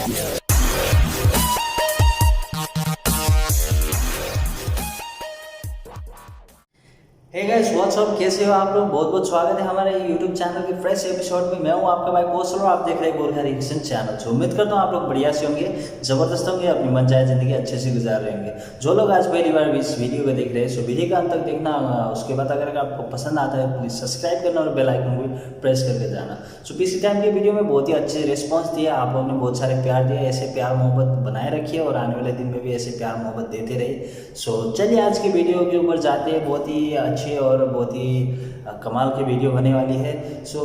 Hey guys what's up, कैसे हो आप लोग। बहुत बहुत स्वागत है हमारे यूट्यूब चैनल के फ्रेश एपिसोड में। मैं हूं आपका भाई कौशल और आप देख रहे हैं गोरखा रिएक्शन चैनल। तो उम्मीद करता हूं आप लोग बढ़िया से होंगे, जबरदस्त होंगे, अपनी मन चाहे जिंदगी अच्छे से गुजार रहे होंगे। जो लोग आज पहली बार इस वीडियो को देख रहे हैं, सो वीडियो का अंत तक देखना। उसके बाद अगर आपको पसंद आता है प्लीज सब्सक्राइब करना और बेल आइकन भी प्रेस करके जाना। सो पिछले टाइम की वीडियो में बहुत ही अच्छे रिस्पॉन्स दिया, आप लोगों ने बहुत सारे प्यार दिए। ऐसे प्यार मोहब्बत बनाए रखिए और आने वाले दिन में भी ऐसे प्यार मोहब्बत देते रहिए। सो चलिए आज की वीडियो के ऊपर जाते हैं। बहुत ही अच्छे और बहुत ही कमाल की वीडियो होने वाली है। सो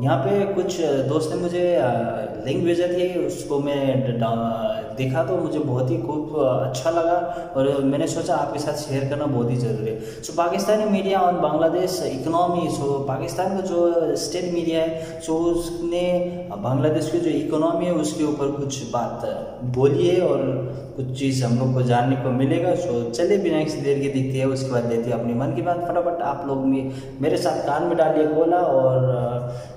यहाँ पे कुछ दोस्त ने मुझे लिंक भेजे थे, उसको मैं देखा तो मुझे बहुत ही खूब अच्छा लगा और मैंने सोचा आपके साथ शेयर करना बहुत ही ज़रूरी है। सो पाकिस्तानी मीडिया और बांग्लादेश इकोनॉमी, सो पाकिस्तान का जो स्टेट मीडिया है, सो उसने बांग्लादेश की जो इकोनॉमी है उसके ऊपर कुछ बात बोली है और कुछ चीज़ हम लोग को जानने को मिलेगा। सो चलिए बिना किसी देर के दिखती है, उसके बाद देती है अपनी मन की बात। फटाफट आप लोग मेरे साथ कान में डालिए कोला। और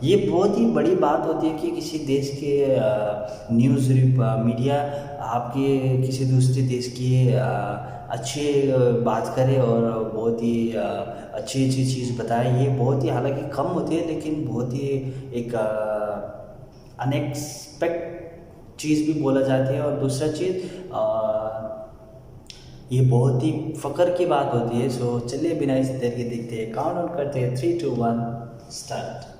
ये बहुत ही बड़ी बात होती है कि किसी देश के न्यूज़ मीडिया आपके किसी दूसरे देश की अच्छे बात करे और बहुत ही अच्छी अच्छी चीज़ बताए। ये बहुत ही हालांकि कम होती है लेकिन बहुत ही एक अनएक्सपेक्ट चीज़ भी बोला जाती है। और दूसरा चीज़ ये बहुत ही फ़ख्र की बात होती है। सो चलिए बिना इस देर के देखते हैं, काउंट डाउन करते हैं, 3 2 1 स्टार्ट।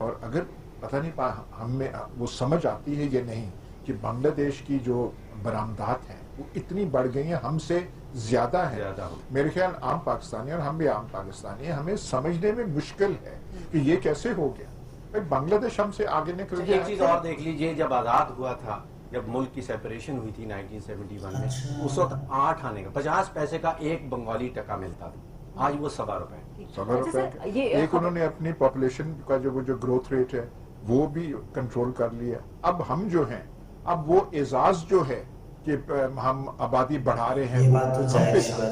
और अगर पता नहीं हमें वो समझ आती है या नहीं कि बांग्लादेश की जो बरामदात हैं वो इतनी बढ़ गई हैं, हमसे ज़्यादा है। मेरे ख्याल आम पाकिस्तानी, और हम भी आम पाकिस्तानी हैं, हमें समझने में मुश्किल है कि ये कैसे हो गया। भाई बांग्लादेश हमसे आगे निकल गया। एक चीज और देख लीजिए, जब आज़ाद हुआ था, जब मुल्क की सेपरेशन हुई थी 1971 में, उस वक्त 8 आने का 50 पैसे का एक बंगाली टका मिलता था। आज वो 1.25 रुपए। 1.25 रुपए। एक उन्होंने अपनी पॉपुलेशन का जो ग्रोथ रेट है वो भी कंट्रोल कर लिया। अब हम जो हैं, अब वो एजाज जो है कि हम आबादी बढ़ा रहे हैं, ये बात तो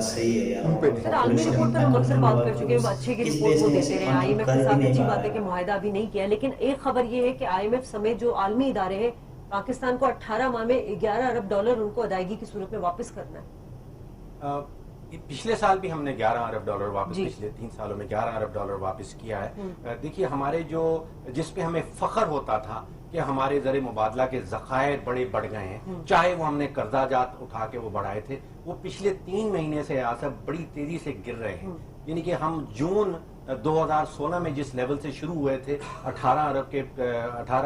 सही है यार। उन पे नहीं। आलमी रिपोर्ट पर हम अक्सर बात कर चुके हैं, अच्छे की रिपोर्ट को देते रहे। आईएमएफ के साथ अच्छी बात है कि मुआहदा अभी नहीं किया, लेकिन एक खबर ये है कि आईएमएफ समेत जो आलमी इदारे हैं, पाकिस्तान को 18 माह में $11 अरब उनको अदायगी की सूरत में वापस करना है। पिछले साल भी हमने $11 अरब वापस, पिछले 3 सालों में $11 अरब वापस किया है। देखिए हमारे जो जिस पे हमें फख्र होता था कि हमारे ज़र मुबादला के ज़खायर बड़े बढ़ गए हैं, चाहे वो हमने कर्जा जात उठा के वो बढ़ाए थे, वो पिछले 3 महीने से आसब बड़ी तेजी से गिर रहे हैं। यानी कि हम जून 2016 में जिस लेवल से शुरू हुए थे 18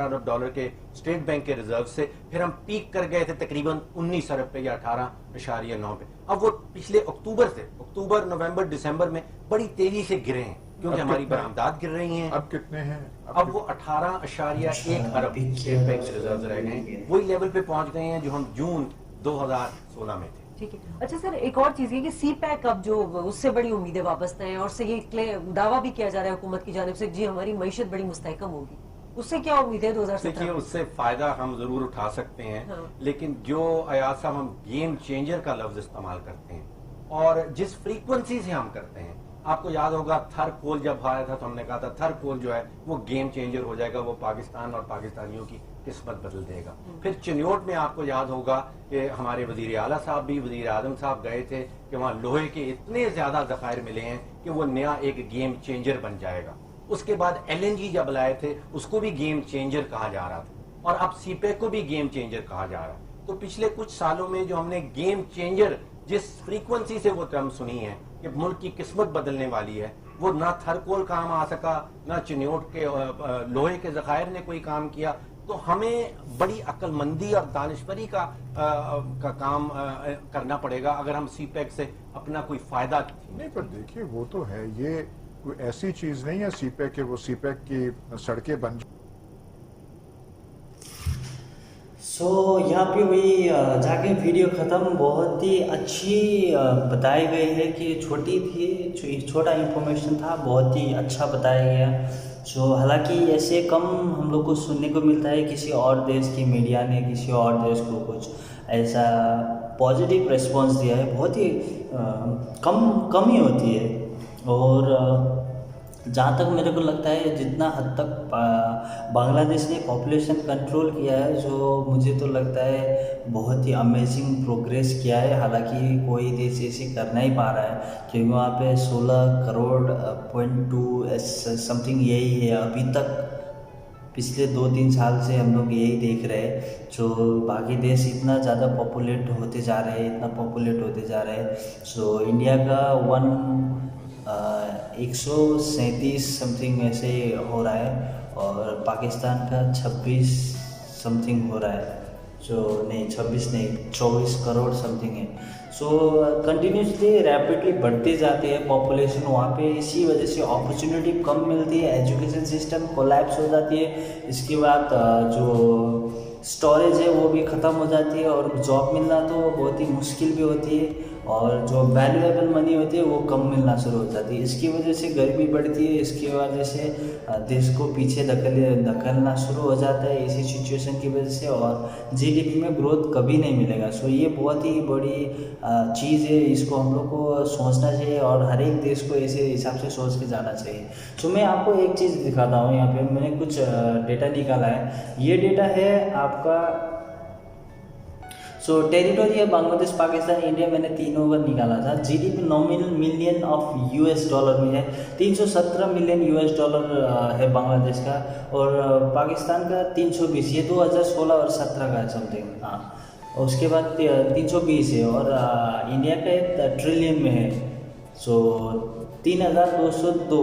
अरब डॉलर के स्टेट बैंक के रिजर्व से, फिर हम पीक कर गए थे तकरीबन 19 अरब पे या 18.9 पे। अब वो पिछले अक्टूबर नवंबर दिसंबर में बड़ी तेजी से गिरे हैं क्योंकि हमारी बरामदात गिर रही हैं। अब कितने हैं? अब वो 18.1 अरब स्टेट बैंक के रिजर्व रह गए हैं, वही लेवल पे पहुंच गए हैं जो हम जून 2016 में थे। ठीक है। अच्छा सर, एक और चीज है कि CPEC अब जो उससे बड़ी उम्मीदें वापस हैं और से ये दावा भी किया जा रहा है हुकूमत की जानिब से, जी हमारी मईशत बड़ी मुस्तहकम होगी। उससे क्या उम्मीद है 2017? देखिए उससे फायदा हम जरूर उठा सकते हैं। हाँ। लेकिन जो अयाज साहब हम गेम चेंजर का लफ्ज इस्तेमाल करते हैं और जिस फ्रीक्वेंसी से हम करते हैं, आपको याद होगा थर कोल जब आया था तो हमने कहा था थर कोल जो है वो गेम चेंजर हो जाएगा, वो पाकिस्तान और पाकिस्तानियों की किस्मत बदल देगा। फिर चिन्योट में आपको याद होगा कि हमारे वजीर आला साहब भी, वजीर आजम साहब गए थे कि वहाँ लोहे के इतने ज्यादा जखायर मिले हैं कि वो नया एक गेम चेंजर बन जाएगा। उसके बाद LNG जब लाए थे उसको भी गेम चेंजर कहा जा रहा था और अब CPEC को भी गेम चेंजर कहा जा रहा है। तो पिछले कुछ सालों में जो हमने गेम चेंजर जिस फ्रीक्वेंसी से वो टर्म सुनी है कि मुल्क की किस्मत बदलने वाली है, वो ना थरकोल काम आ सका, ना चिन्योट के लोहे के जखायर ने कोई काम किया। तो हमें बड़ी अक्लमंदी और दानिशवरी का काम करना पड़ेगा अगर हम CPEC से अपना कोई फायदा नहीं। पर देखिए वो तो है, ये कोई ऐसी चीज नहीं है CPEC के वो CPEC की सड़कें बन। सो यहाँ पे वही जाके वीडियो ख़त्म। बहुत ही अच्छी बताई गई है कि छोटी थी, छोटा इन्फॉर्मेशन था, बहुत ही अच्छा बताया गया। सो हालांकि ऐसे कम हम लोग को सुनने को मिलता है किसी और देश की मीडिया ने किसी और देश को कुछ ऐसा पॉजिटिव रिस्पांस दिया है, बहुत ही कम ही होती है। और जहाँ तक मेरे को लगता है जितना हद तक बांग्लादेश ने पॉपुलेशन कंट्रोल किया है, जो मुझे तो लगता है बहुत ही अमेजिंग प्रोग्रेस किया है। हालांकि कोई देश ऐसे कर नहीं पा रहा है, क्योंकि वहाँ पे 16 करोड़ .2 समथिंग यही है अभी तक। पिछले 2-3 साल से हम लोग यही देख रहे हैं, जो बाकी देश इतना ज़्यादा पॉपुलेट होते जा रहे हैं, इतना पॉपुलेट होते जा रहे हैं। सो इंडिया का 137 समथिंग ऐसे हो रहा है, और पाकिस्तान का 26 समथिंग हो रहा है। जो नहीं 26 नहीं 24 करोड़ समथिंग है। सो कंटिन्यूसली रैपिडली बढ़ते जाते हैं पॉपुलेशन वहाँ पे। इसी वजह से अपॉर्चुनिटी कम मिलती है, एजुकेशन सिस्टम कोलैप्स हो जाती है। इसके बाद जो स्टोरेज है वो भी ख़त्म हो जाती है, और जॉब मिलना तो बहुत ही मुश्किल भी होती है, और जो वैल्यूएबल मनी होती है वो कम मिलना शुरू हो जाती है। इसकी वजह से गर्मी बढ़ती है, इसकी वजह से देश को पीछे धकेलना शुरू हो जाता है इसी सिचुएशन की वजह से, और जीडीपी में ग्रोथ कभी नहीं मिलेगा। सो ये बहुत ही बड़ी चीज़ है, इसको हम लोग को सोचना चाहिए, और हर एक देश को ऐसे हिसाब से सोच के जाना चाहिए। सो मैं आपको एक चीज़ दिखाता हूँ, यहाँ पे मैंने कुछ डेटा निकाला है। ये डेटा है आपका, सो टेरिटोरी है बांग्लादेश, पाकिस्तान, इंडिया, मैंने तीनों का निकाला था। GDP nominal million of US dollar में है, 317 मिलियन यूएस डॉलर है बांग्लादेश का, और पाकिस्तान का 320, ये 2016 और 17 का है समथिंग। हाँ, और उसके बाद 320 है, और इंडिया का ट्रिलियन में है। सो 3202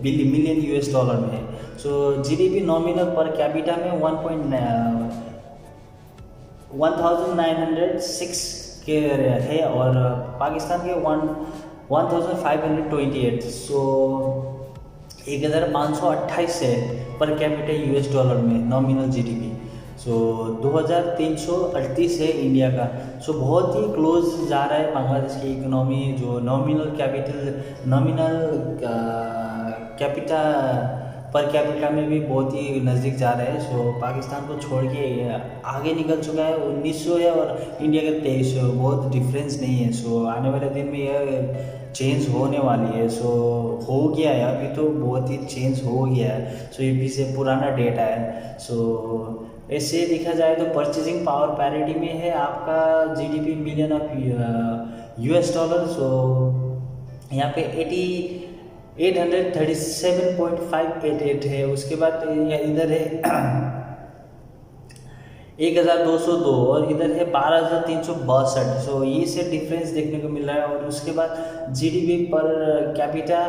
मिलियन यूएस डॉलर में है। सो जीडीपी नॉमिनल पर कैपिटा में 1906 के है, और पाकिस्तान के 1528। सो 1528 है पर कैपिटा यूएस डॉलर में नॉमिनल जीडीपी। सो 2338 है इंडिया का। सो बहुत ही क्लोज जा रहा है बांग्लादेश की इकोनॉमी, जो नॉमिनल कैपिटा पर कैपिटा में भी बहुत ही नज़दीक जा रहा है। सो पाकिस्तान को छोड़ के आगे निकल चुका है, 1900 है, और इंडिया का 2300, बहुत डिफरेंस नहीं है। सो आने वाले दिन में यह चेंज होने वाली है। सो हो गया है, अभी तो बहुत ही चेंज हो गया है। सो ये पीछे पुराना डेटा है। सो ऐसे देखा जाए तो परचेजिंग पावर पैरिटी में है आपका GDP million of US dollar. So यहाँ पे 837.588 है। उसके बाद इधर है 1202, और इधर है 12362। सो ये से डिफरेंस देखने को मिल रहा है। और उसके बाद GDP per capita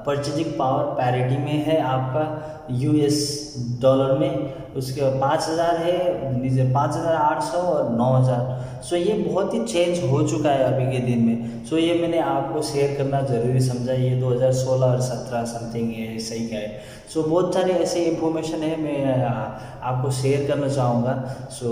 purchasing power parity में है आपका यूएस डॉलर में। उसके 5000 है, नीचे 5800 और 9000। सो ये बहुत ही चेंज हो चुका है अभी के दिन में। सो ये मैंने आपको शेयर करना ज़रूरी समझा। ये 2016 और 17 समथिंग ये सही का है। सो बहुत सारे ऐसे इंफॉर्मेशन है, मैं आपको शेयर करना चाहूँगा। सो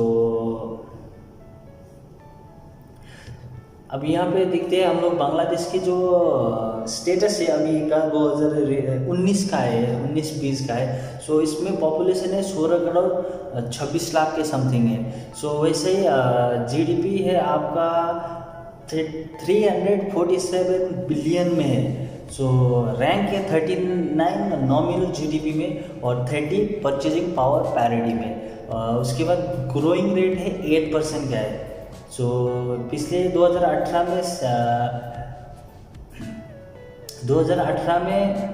अब यहाँ पे देखते हैं हम लोग बांग्लादेश की जो स्टेटस है अभी का 2019 का है, 19-20 का है। सो इसमें पॉपुलेशन है 16 करोड़ 26 लाख के समथिंग है। सो वैसे ही जीडीपी है आपका 347 बिलियन में है। सो रैंक है 39 नॉमिनल जीडीपी में, और 30 परचेजिंग पावर पैरिटी में। उसके बाद ग्रोइंग रेट है 8% का है। सो पिछले 2018 में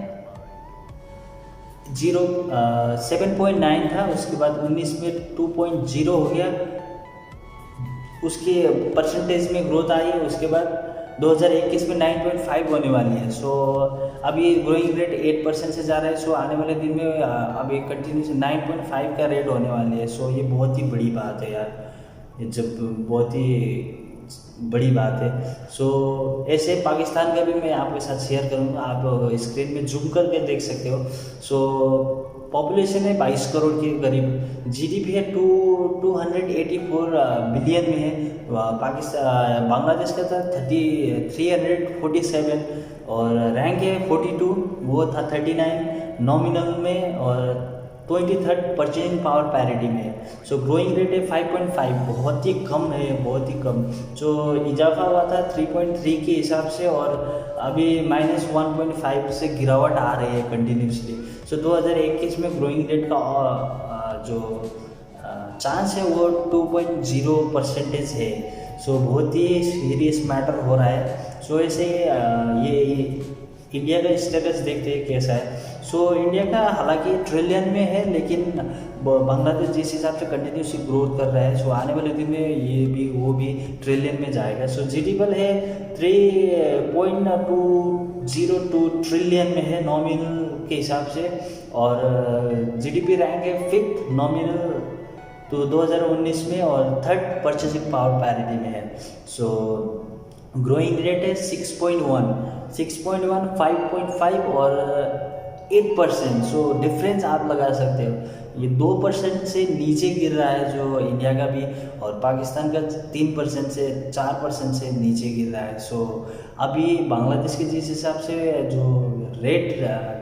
7.9 था, उसके बाद 19 में 2.0 हो गया, उसके परसेंटेज में ग्रोथ आई है। उसके बाद 2021 में 9.5 होने वाली है। सो अभी ग्रोइंग रेट 8% से जा रहा है। सो आने वाले दिन में अभी कंटिन्यू 9.5 का रेट होने वाली है। सो ये बहुत ही बड़ी बात है यार, जब बहुत ही बड़ी बात है। सो ऐसे पाकिस्तान का भी मैं आपके साथ शेयर करूँगा, आप स्क्रीन में जूम करके देख सकते हो। सो पॉपुलेशन है 22 करोड़ के करीब, जीडीपी है 284 बिलियन में है। पाकिस्तान बांग्लादेश का था 347, और रैंक है 42, वो था 39 नॉमिनल में, और 23rd परचेजिंग पावर पैरिटी में है। सो ग्रोइंग रेट है 5.5, बहुत ही कम है, बहुत ही कम। जो इजाफा हुआ था 3.3 के हिसाब से, और अभी -1.5 से गिरावट आ रही है कंटिन्यूसली। सो 2021 में ग्रोइंग रेट का जो चांस है वो 2.0% है। सो बहुत ही सीरियस मैटर हो रहा है। सो ऐसे ये इंडिया का स्टेटस देखते हैं कैसा है। सो इंडिया का हालांकि ट्रिलियन में है, लेकिन बांग्लादेश जिस हिसाब से कंटिन्यूसली ग्रोथ कर रहा है, सो आने वाले दिन में ये भी वो भी ट्रिलियन में जाएगा। सो जीडीपी है 3.202 ट्रिलियन में है नॉमिनल के हिसाब से, और जीडीपी रैंक है 5th नॉमिनल तो 2019 में, और 3rd परचेजिंग पावर पैरिटी में है। सो ग्रोइंग रेट है 6.1, 5.5 और 8%। सो डिफरेंस आप लगा सकते हो, ये 2% से नीचे गिर रहा है जो इंडिया का भी, और पाकिस्तान का 3% से 4% से नीचे गिर रहा है। सो अभी बांग्लादेश के जिस हिसाब से जो रेट,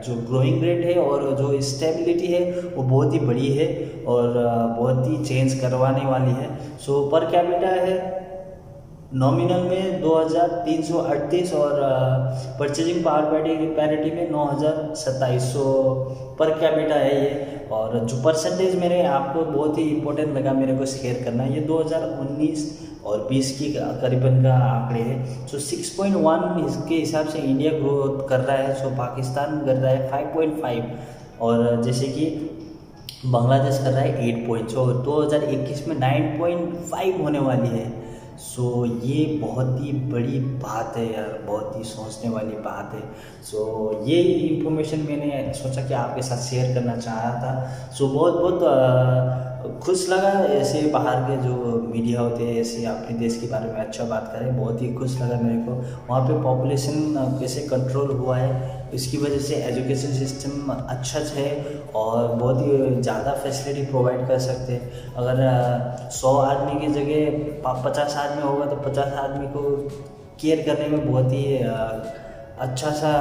जो ग्रोइंग रेट है और जो स्टेबिलिटी है वो बहुत ही बड़ी है और बहुत ही चेंज करवाने वाली है। सो पर कैपिटा है नॉमिनल में 2338 और परचेजिंग पावर पैरिटी में 9027। सो पर कैपिटा है ये। और जो परसेंटेज मेरे आपको बहुत ही इम्पोर्टेंट लगा मेरे को शेयर करना, ये 2019 और 20 की करीबन का आंकड़े है। सो 6.1 इसके हिसाब से इंडिया ग्रोथ कर रहा है। सो पाकिस्तान कर रहा है 5.5, और जैसे कि बांग्लादेश कर रहा है 8. सो 2021 में 9.5 होने वाली है। सो ये बहुत ही बड़ी बात है यार, बहुत ही सोचने वाली बात है। सो ये इंफॉर्मेशन मैंने सोचा कि आपके साथ शेयर करना चाहा था। सो बहुत खुश लगा ऐसे बाहर के जो मीडिया होते हैं ऐसे अपने देश के बारे में अच्छा बात करें, बहुत ही खुश लगा मेरे को। वहाँ पे पॉपुलेशन कैसे कंट्रोल हुआ है, इसकी वजह से एजुकेशन सिस्टम अच्छा है और बहुत ही ज़्यादा फैसिलिटी प्रोवाइड कर सकते हैं। अगर 100 आदमी की जगह 50 आदमी होगा तो 50 आदमी को केयर करने में बहुत ही अच्छा सा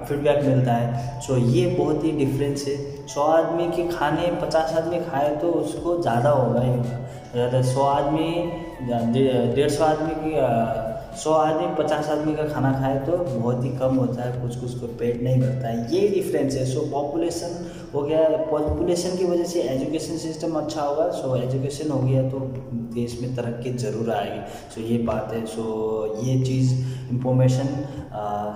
फीडबैक मिलता है। सो ये बहुत ही डिफरेंस है। 100 आदमी के खाने 50 आदमी खाए तो उसको ज़्यादा होगा ही होगा। अगर 100 आदमी 150 आदमी की 100 आदमी 50 आदमी का खाना खाए तो बहुत ही कम होता है, कुछ को पेट नहीं भरता है। ये डिफरेंस है। सो पॉपुलेशन हो गया, पॉपुलेशन की वजह से एजुकेशन सिस्टम अच्छा होगा। सो एजुकेशन हो गया तो देश में तरक्की ज़रूर आएगी। सो ये बात है। सो ये चीज़ इंफॉर्मेशन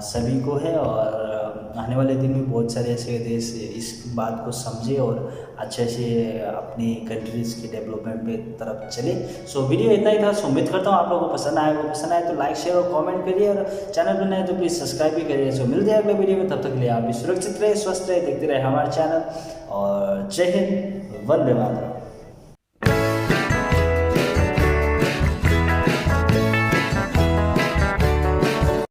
सभी को है, और आने वाले दिन में बहुत सारे ऐसे देश इस बात को समझे और अच्छे से अपनी कंट्रीज़ की डेवलपमेंट पे तरफ चले। सो वीडियो इतना ही था। सो उम्मीद करता हूँ आप लोगों को पसंद आएगा। पसंद आए तो लाइक शेयर और कमेंट करिए, और चैनल पर नए तो प्लीज़ सब्सक्राइब भी करिए। सो मिलते हैं अगले वीडियो में, तब तक के लिए आप भी सुरक्षित रहे, स्वस्थ रहे, देखते रहे हमारा चैनल। और जय हिंद, वंदे मातरम।